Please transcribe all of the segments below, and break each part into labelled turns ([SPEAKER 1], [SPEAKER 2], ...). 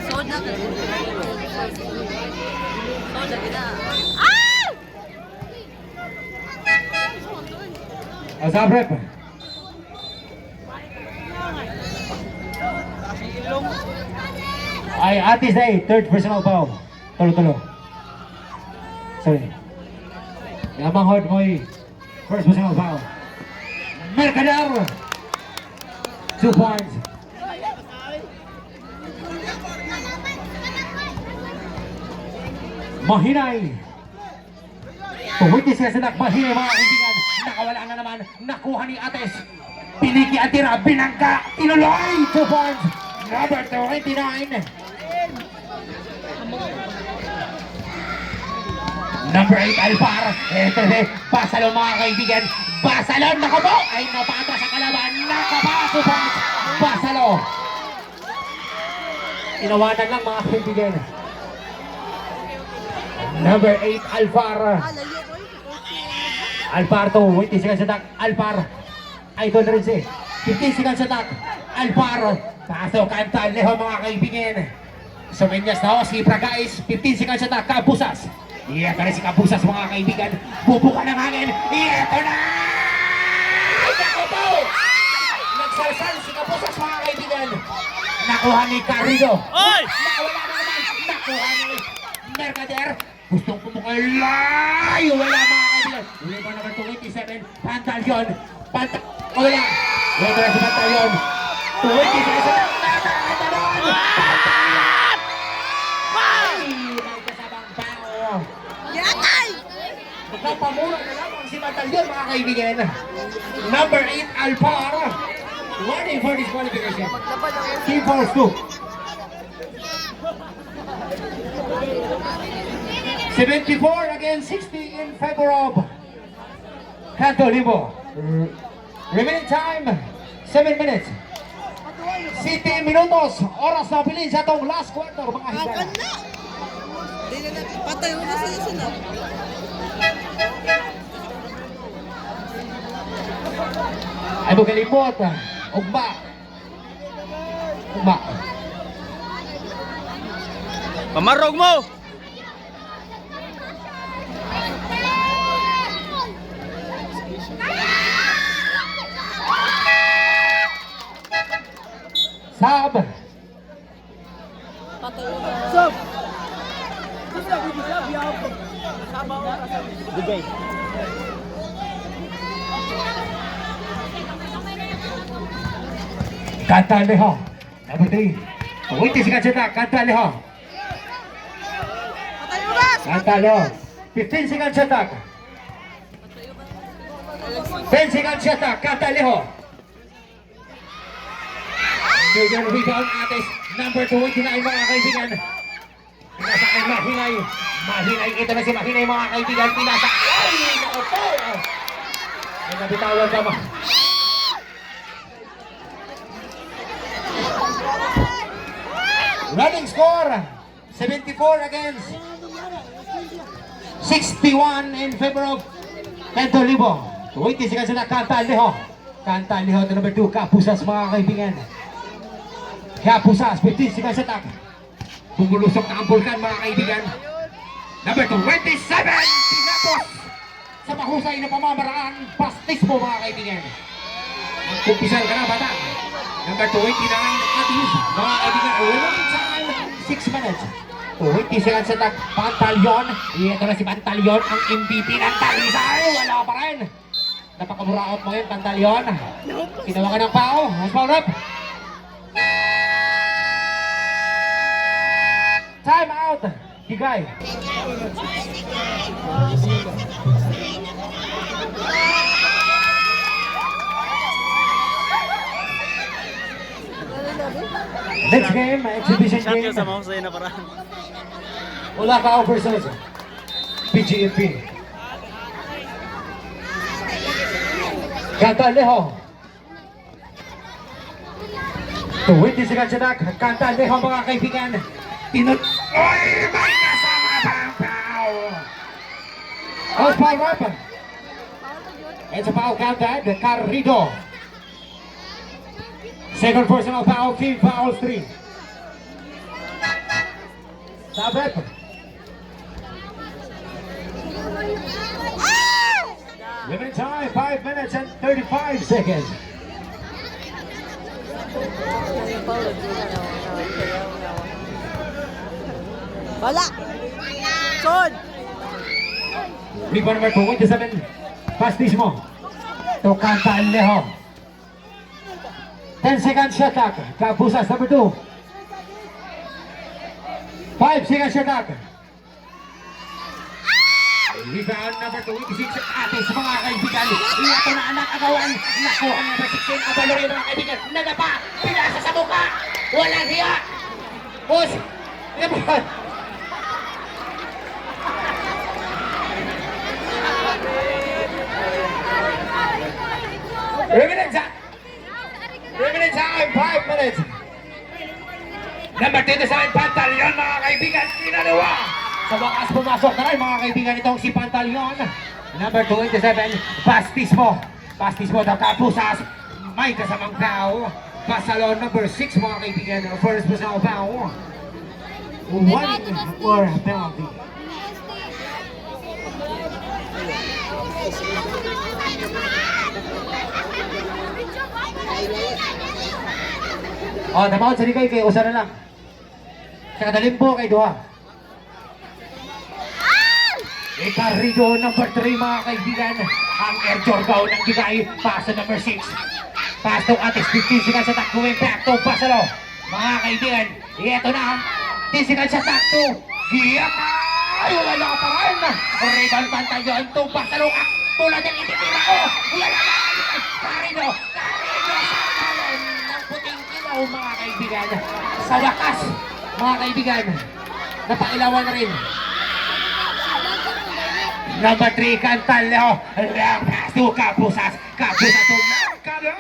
[SPEAKER 1] Soda ka. Soda kita. Ah!
[SPEAKER 2] Asabrep. Ay, Atis Day, third personal foul. Tulo-tulo. Sorry. Yamang hard mo first personal foul. Mercader. 2 points. Mahinay. Tuwitis ka sa mahinay mga kaibigan. Nakawala na naman. Nakuha ni Ates. Piniki at tira. Binangka. Tinuloy. 2 points. Number 29. Number 8 Alpar. Ito Basalon mga kaibigan. Basalon nakabo. Ay napata sa kalaban. Nakaba. 2 points. Basalon. Tinawanan lang mga kaibigan. Number 8 Alpar. Alpar to. 20 seconds attack. Alpar. Idol rin siya. 15 seconds attack. Alpar. Pasok Kantan Leho mga kaibigan. Sumenyas na si guys. 15 seconds attack. Kabusas. Ito na si Kabusas mga kaibigan. Bubuka ng hangin. Ito na! Naku po! Nagsalsal si Kabusas mga kaibigan. Nakuha ni Carrido. Nakawala na naman. Nakuha ni Mercader. Gustong pumukay. Wala mga kaibigan. Ulit mo naman 27. Pantalyon. Wala. Ito na si Pantalyon. 27. Magpapamura na lamang si Batalyon mga kaibigan. Number 8 Alpar. Warning for disqualification. Team falls 2. 74 against 60 in favor of Canto Libo. Remaining time 7 minutes. 7 minutos. Oras na pilin sa itong last quarter mga higala.
[SPEAKER 1] Patay mo na sila.
[SPEAKER 2] Ay mo kalimot. Ugba. Ugba.
[SPEAKER 3] Pamarog mo!
[SPEAKER 2] Sab.
[SPEAKER 1] Sab.
[SPEAKER 3] Dugay.
[SPEAKER 2] Kanta Leho. Number 3. 20 seconds attack. Kanta Leho. Kanta Leho. 15 seconds attack. 10 seconds attack. Kanta Leho. Bigyan rebound Ates. Number 29 mga kaibigan. Pinasa kay Mahinay. Mahinay. Ito na si Mahinay mga kaibigan. Pinasa. Ay! Naku po! Ay nabitawan ka mo. Running score 74 against 61 in favor of Canto Libo. 20 seconds na Kanta Leho. Kanta Leho to number 2 Kapusas mga kaibigan. Kapusas 15 seconds attack. Bumulusok na ang Vulcan mga kaibigan. Number 27 Pinapos sa mahusay na pamamaraan. Pastismo mga kaibigan. Ang kumpisal ka na bata. Number 29 Atis mga kaibigan. Remaining time 6 minutes. 20 seconds attack. Pantalyon. Ito na si Pantalyon ang MVP ng Talisay. Wala pa rin. Napakamuraot mo yun Pantalyon. Tinawagan ng pao. Mas foul rep. Time out. Bigay. Next game, exhibition game.
[SPEAKER 3] Champion sa mahusay na paraan.
[SPEAKER 2] Wala ka versus PGFP. Kanta Leho. 20 seconds attack. Kanta Leho mga kaibigan. Tinut... Oy! May kasama pang pao! Out foul rep. It's a foul counted. Carrido. Second personal foul, team foul 3. Sabret. Limited time, 5 minutes and 35 seconds.
[SPEAKER 1] Wala. Son.
[SPEAKER 2] Rebound number 27. Pass mismo. To Cantalejo. 10 seconds shot clock. Kabusas number 2. 5 seconds shot clock. Rebound number 26. Atis mga kaibigan. Ito na anak agawan. Nakuha number 16. Abalo rin mga kaibigan. Nadapa. Pinasa sa mukha. Walang hiya. Push. Rebound. Remaining time, 5 minutes. Number 27, Pantaleon, mga kaibigan, kinalawa. Sa wakas pumasok na rin, mga kaibigan, itong si Pantaleon. Number 27, Bastismo. Bastismo, the Kapusas. May kasamang foul. Pasalon, number 6, mga kaibigan, first personal foul. 1 more penalty. Oh, tama ko sa likay kay usa na lang. Sa kadalimbo kay Duha. Icarrido number 3 mga kaibigan. Ang Air Jorgao ng Gigay. Pass to number 6. Pass to Atis 15 seconds sa takbo. Back to Pasalo. Mga kaibigan, ito na. 10 seconds sa takbo. Giyak. Ay, wala pa rin. Rebound Pantaleon to Pasalo. Tulad ng ititira ko. Wala na. Carrido. Mga kaibigan, sa wakas, mga kaibigan, napailawan na rin. Number 3, Cantalejo. Lang pass to Kapusas. Kapusas to Mercader.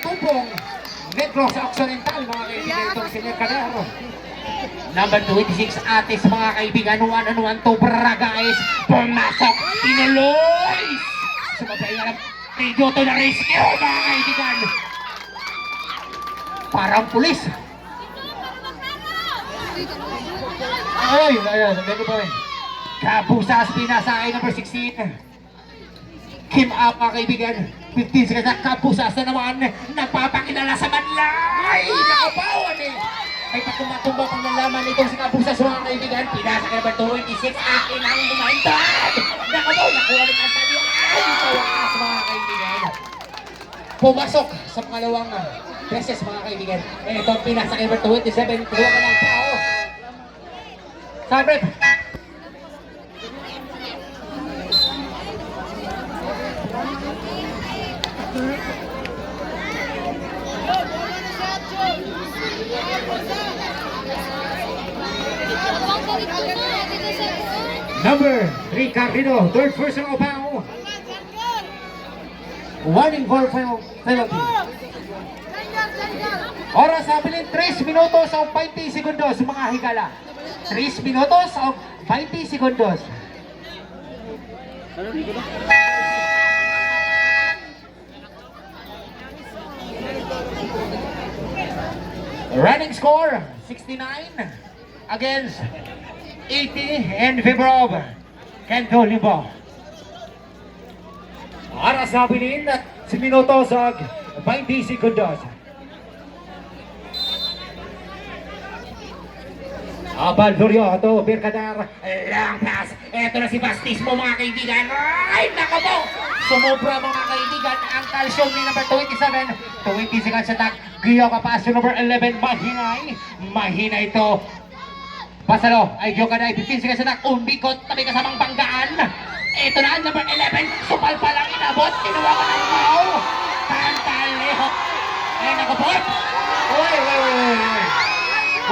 [SPEAKER 2] Tupong Negros Occidental, mga kaibigan, itong si Mercader. Number 26, Atis, mga kaibigan, 1-on-1 to Bragais. Pumasok, tinuloy. Sumabay na lang, Tigoto na rescue, mga kaibigan. Parang pulis. Ay, meron pa rin. Kapusas, pinasakay number 16. Kim up mga kaibigan. 15 seconds na Kapusas na naman. Nagpapakilala sa manlay. Nakapawan eh. Ay patumatumba pang nalaman itong si Kapusas mga kaibigan. Pinasakay number 26. Akin ang lumahintad. Nakapaw, nakuha rin ang talian. Ay, sa wakas mga kaibigan. Pumasok sa pangalawang beses mga kaibigan. Ito ang pinasa number 27. Kuha ka ng tao. Sabret. Number 3, Carrino. Third personal foul. Warning for penalty. Oras habilin 3 minutos o 20 segundos mga higala. 3 minutos o 20 segundos. Running score 69 against 80 in favor of Kento Limbo. Oras habilin 3 minutos o 20 segundos. Abal Florio, ito, Mercader, lang pass. Ito na si Bastismo mga kaibigan. Ay, nako po! Sumobra mga kaibigan ang calcium ni number 27. 20 seconds attack. Giyo ka pass to number 11. Mahinay. Mahina ito. Pasalo, ay giyo ka na 15 seconds attack. Umbikot, tabi kasamang banggaan. Ito na ang number 11. Supal pa lang inabot. Kinuha ka ng foul. Cantalejo. Ay, nako po!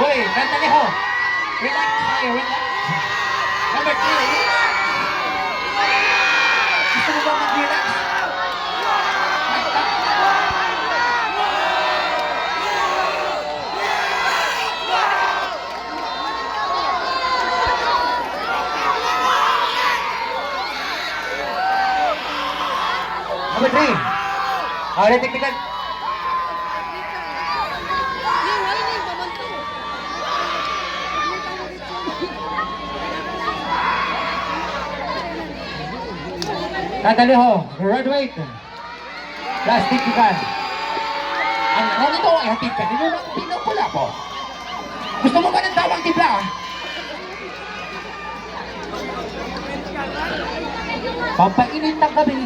[SPEAKER 2] Uy, Cantalejo. Relax tayo, relax. Number 3. Gusto mo ba mag-relax? Number 3. Technical. Kataleho, graduate. Plastic kan. Ang laro nito ay hatid ka ninyo ng pinapula po. Gusto mo ba ng tawang timpla? Pampainit ng gabi.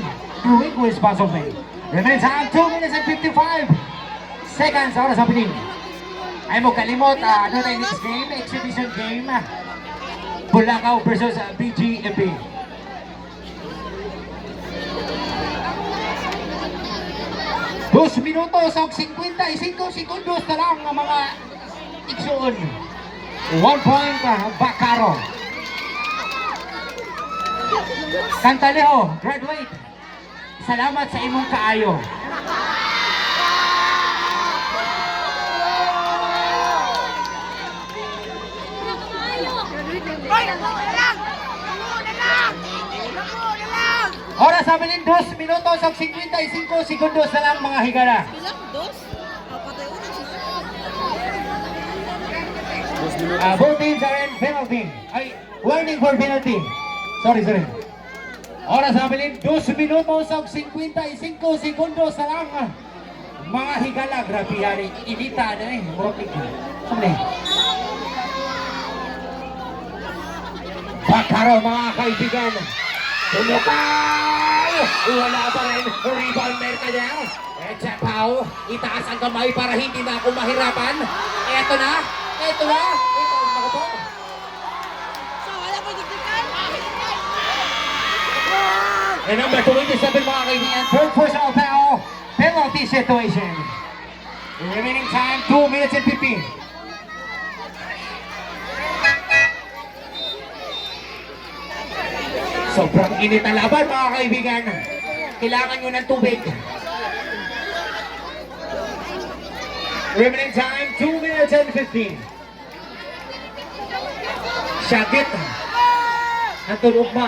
[SPEAKER 2] Doing responsibly. Remaining time 2 minutes and 55 seconds. Oras sa piling. Ay mo kalimot, ano tayo next game? Exhibition game. Bulacau versus BGMP. Dos minutos o 55 segundos na lang ang mga iksuon. 1 point Bacaro. Cantalejo, graduate. Salamat sa imong kaayo. Oras sa amin 2 minutos o 55 segundos na lang mga higala. Both teams are in penalty. Ay, warning for penalty. Sorry. Oras sa amin 2 minutos o 55 segundos na lang mga higala. Grabe yan, inita na eh. Murapig. Saan Bacaro mga kaibigan. Tumukay! Wala pa rin. Rebound Mercadel. Pau, itaas ang kamay para hindi na ako mahirapan. Eto na. Ito, ako po. And number 27 mga kaibigan. Third personal foul. Penalty situation. Remaining time 2 minutes and 15. Sobrang init na laban mga kaibigan. Kailangan nyo ng tubig. Remaining time 2 minutes and 15. Syagit ang tulugma.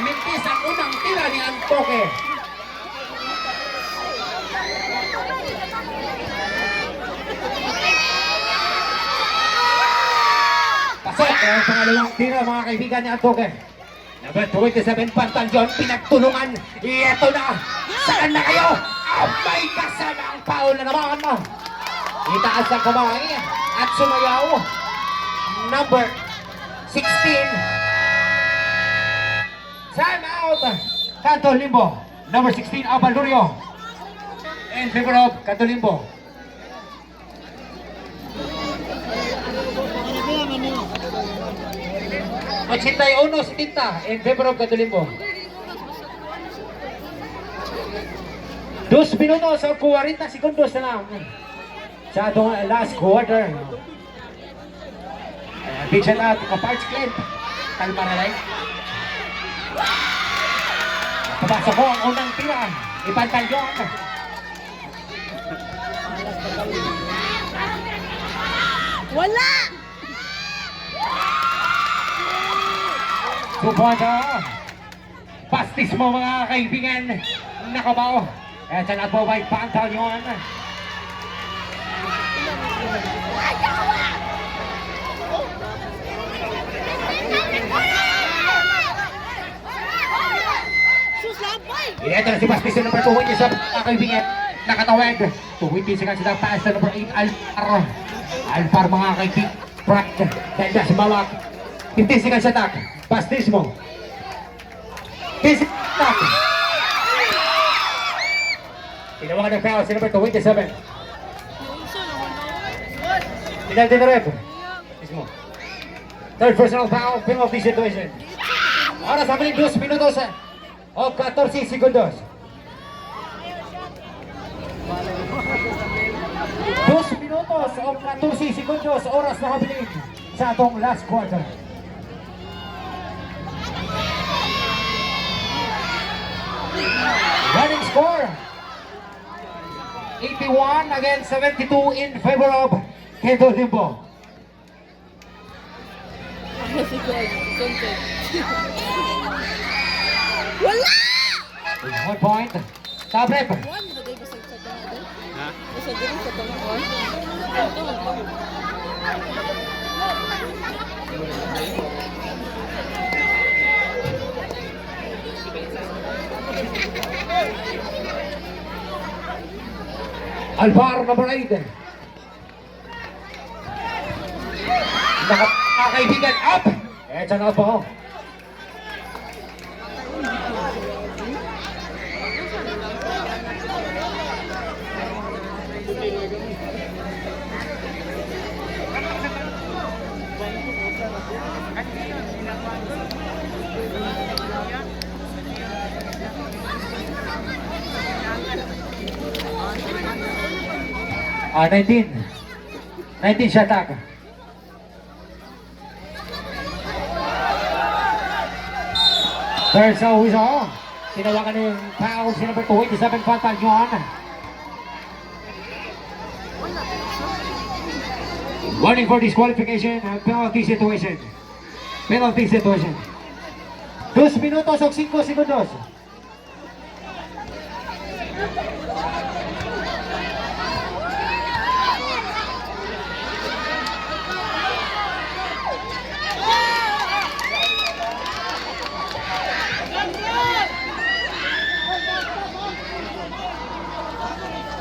[SPEAKER 2] Mintis ang unang tira ni Antoque. Pasok ang pangalawang tira mga kaibigan ni Antoque. Number 27, Pantalyon, pinagtulungan. Ito na! Saan na kayo? May kasamang foul na naman! Itaas ang kamay at sumayaw. Number 16. Time out! Canto Limbo. Number 16, Abalurio. In favor of Canto Limbo. Magsintay uno si Tinta in favor of Catulimbo. 2 minutos o 40 segundos na lang sa atong last quarter. Big shout out to Parts Clip. Kalma na lang. Pabasa ko ang unang tira. Ipantalyon.
[SPEAKER 1] Wala!
[SPEAKER 2] 2 points. Pastis mo mga kaibigan. Nakabaw. Kaya dyan at po by Pantalyon. Ito na si Pastis number 2 niya sa mga kaibigan. Nakatawag. 2 seconds na pass sa number 8 Alpar. Alpar mga kaibigan. Pride. Dahil na si Mawak. 15 seconds attack. Pastis mo. 15 attack. Tinawagan ng foul si number 27. Tinalti na rep. Pastis mo. Third personal foul. Penalty situation. Ahora sa amin 2 minutos o 14 segundos. 2 minutos o 14 segundos. Oras na kabiling sa atong last quarter. Running score 81 against 72 in favor of Kento Limbo.
[SPEAKER 1] Wala!
[SPEAKER 2] 1 point. Top rep. Alvaro number 8. Nakakaibigan up. Eto na po. Ah, 19. 19 siya attack. Third sa whistle. Tinawagan ng foul si number 27, Pantagnon. Warning for disqualification, penalty situation. Penalty situation. 2 minutos o 5 segundos.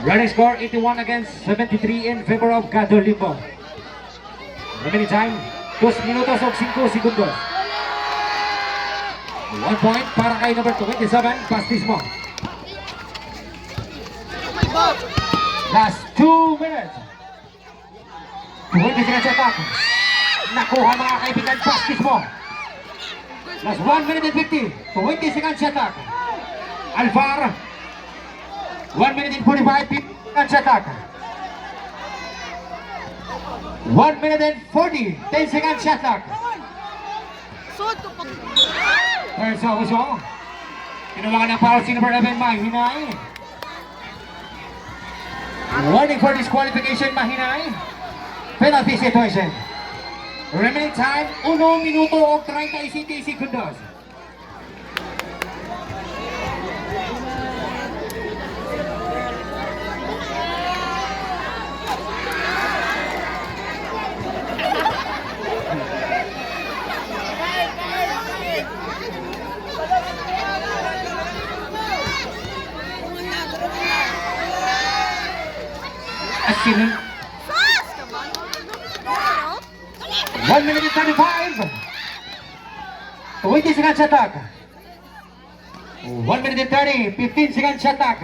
[SPEAKER 2] Running score 81 against 73 in favor of Catolico. Remaining time, 2 minutos o 5 segundos. 1 point para kay number 27, Pastismo. Last 2 minutes. 20 seconds attack. Nakuha mga kaibigan, Pastismo. Last 1 minute and 50. 20 seconds attack. Alvar. 1 minute and 45 seconds attack. 1 minute and 40, 10 seconds attack. Third sa whistle. Tinawagan ng foul si number 11, Mahinay. Warning for disqualification, Mahinay. Penalty situation. Remaining time, 1 minuto o 37 segundos. Asin 1 minute and 35. 20 seconds attack. 1 minute and 30, 15 seconds attack.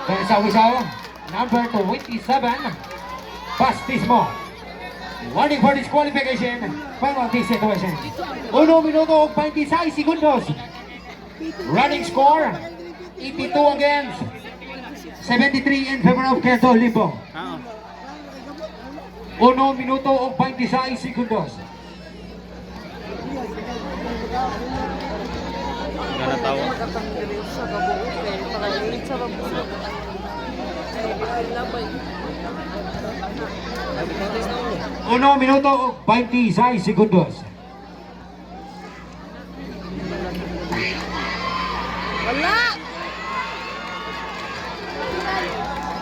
[SPEAKER 2] Then sa whistle, number 27, Pastismo. Warning for disqualification, penalty situation. 1 minuto o 26 segundos. Running score, 82 against 73 in favor of Catolico. 1 minuto o 26 segundos.
[SPEAKER 3] Gana tawa.
[SPEAKER 2] 1 minuto o 26 segundos.
[SPEAKER 1] Wala!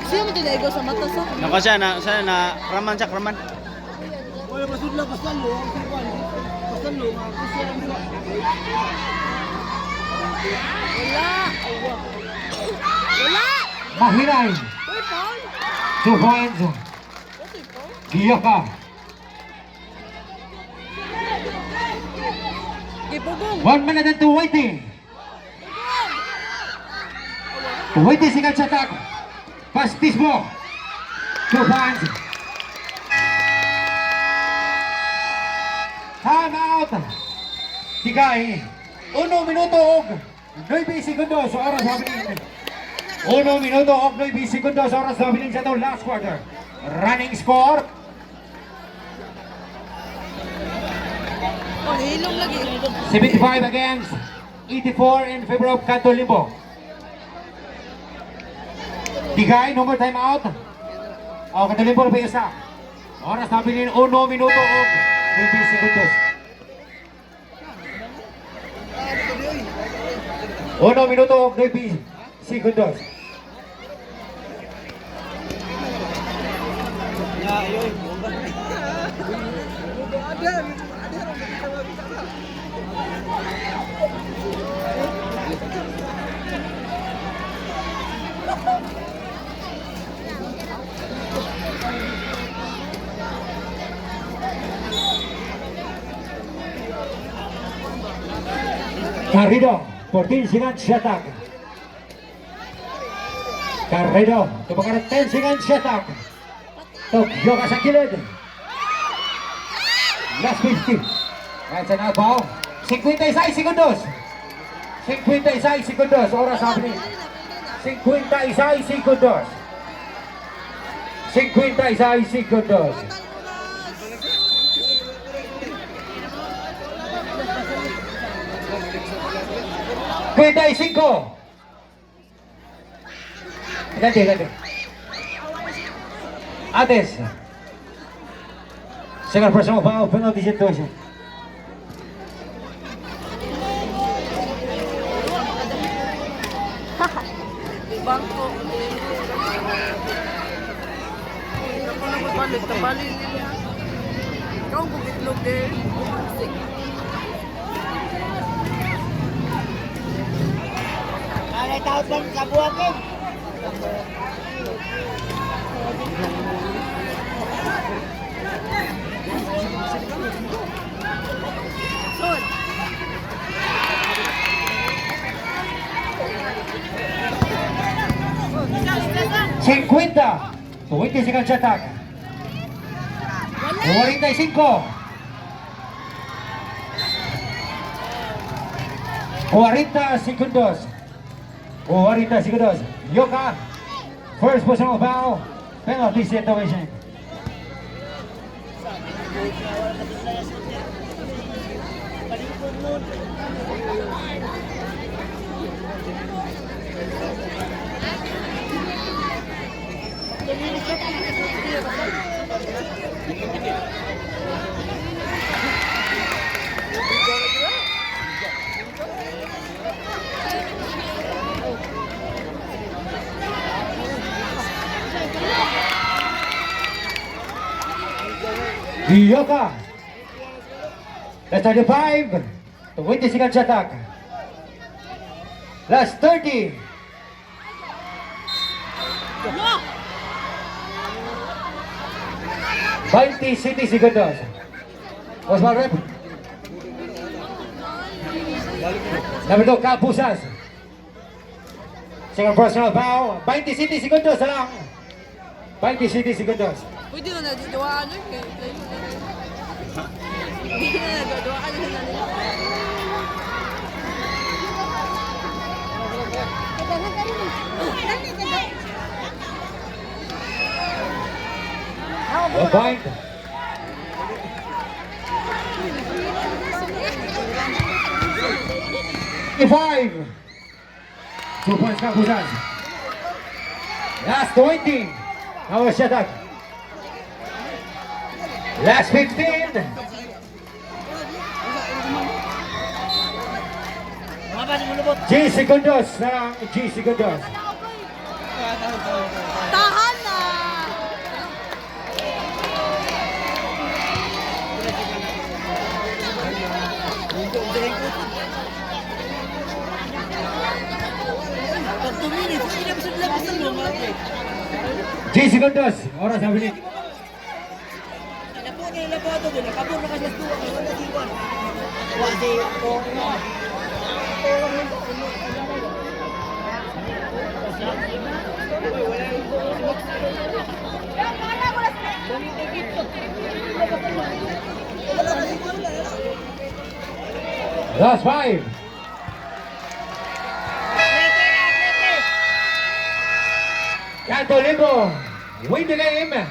[SPEAKER 1] Sino mo tinaigo sa mata sa?
[SPEAKER 3] Naka siya na kraman siya, kraman.
[SPEAKER 4] Wala masudla pasalo, pasalo, kasi ang
[SPEAKER 1] Wala! Wala!
[SPEAKER 2] Mahinay,
[SPEAKER 1] Uy, Paul!
[SPEAKER 2] 2 points.
[SPEAKER 1] Uy, Paul!
[SPEAKER 2] Giyaka,
[SPEAKER 1] Ipugong!
[SPEAKER 2] 1 minute and 20. 20 seconds attack. Pastismo. 2 points. Time out. Tigay. 1 minuto og 9 segundos sa oras na biling. 1 minuto og 9 segundos sa oras na biling sa itong last quarter. Running score.
[SPEAKER 1] Oh, hilong lagi.
[SPEAKER 2] 75 against 84 in favor of Catolimbo. Tigay, no more time out. O, Catolimbo na pa isa. Oras na bilhin, 1 minuto o 20 segundos. 1 minuto o 20 segundos. Carrido, 14 seconds attack. Carrido, tumakarap 10 seconds attack. Tokyo ka sa kilid. Last 50. Kahit sa nabaw. 56 segundos. 56 segundos. Oras sabi ni. 56 segundos. 56 segundos. 55. Ganti. Ates. Second personal foul, penalty situation.
[SPEAKER 1] Bangko. Ako na magbalik. Tabali nila. Ikaw ang bukitlog eh.
[SPEAKER 4] Ay, tawag lang sa buwakin.
[SPEAKER 1] Sud.
[SPEAKER 2] 50. 20 seconds attack. 45. 40 segundos. 40 segundos. Yoka. First personal foul. Penalty situation. Yoka. Last 35. 20 seconds attack. Last 30. Baiti City segundos. Osman Rep. Number 2, Kapusas. Second personal foul. 20 City segundos na lang. 20 City segundos.
[SPEAKER 1] Pwede na nagduduaan yun. Hindi na nagduduaan yun na nila.
[SPEAKER 2] One point. Five. 2 points Kapusas. Last 20. Now shut up. Last 15. G segundos na lang. G segundos.
[SPEAKER 1] Tahan na!
[SPEAKER 4] Pag 2 minutes, hindi na bisa labas ng lumang.
[SPEAKER 2] G segundos. Oras na bilik.
[SPEAKER 4] Napo nila po ito, nakabur na kasi sa tuwa, wala siwan. Wasi, ito,
[SPEAKER 2] Last 5. Canto Limbo. Win the game.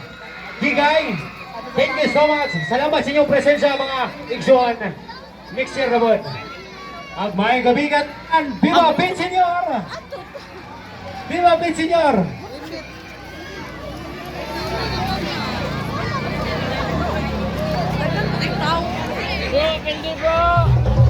[SPEAKER 2] Gigay. Thank you so much. Salamat sa inyong presensya mga igsuan. Next year na po. Ang may gabigan. Viva Ben Senyor! Viva Ben Senyor!
[SPEAKER 1] Ikaw. Hindi bro.